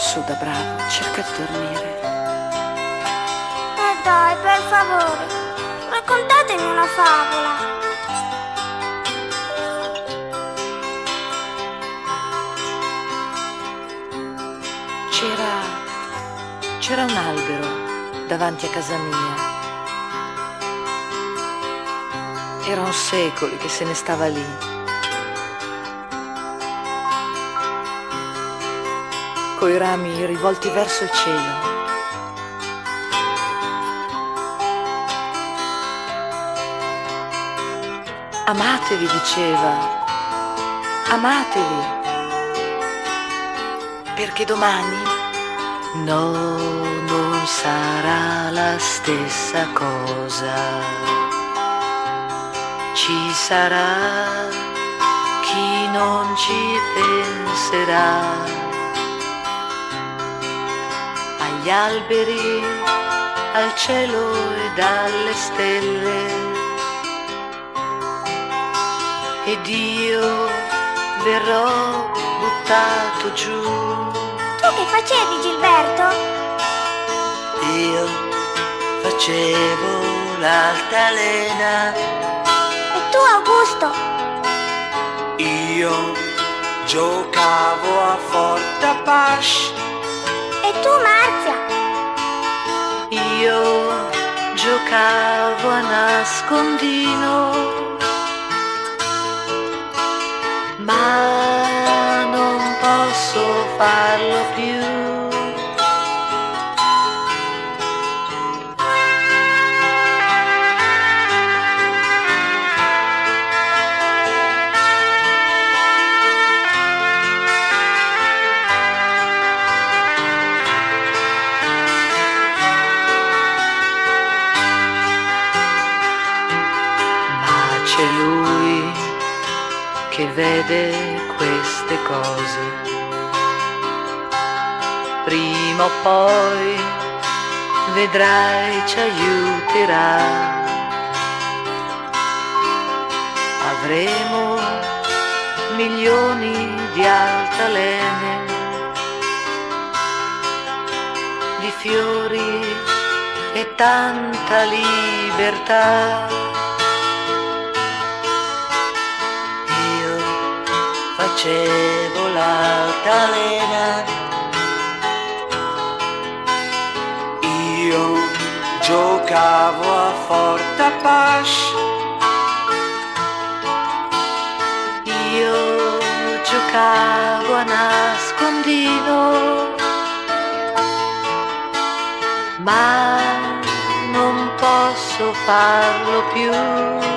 Su da bravo, cerca di dormire. Dai, per favore, raccontatemi una favola. C'era un albero davanti a casa mia. Erano secoli che se ne stava lì. Coi rami rivolti verso il cielo. Amatevi, diceva, amatevi, perché domani no, non sarà la stessa cosa. Ci sarà chi non ci penserà. Agli alberi, al cielo ed alle stelle. Ed io verrò buttato giù. Tu che facevi, Gilberto? Io facevo l'altalena. E tu, Augusto? Io giocavo a Fortapash. E tu, Marzia? Io giocavo a nascondino. Ma non posso farlo più. Ma c'è lui che vede queste cose, prima o poi vedrai ci aiuterà. Avremo milioni di altalene, di fiori e tanta libertà. Facevo l'altalena. Io giocavo a Fortapash. Io giocavo a nascondino. Ma non posso farlo più.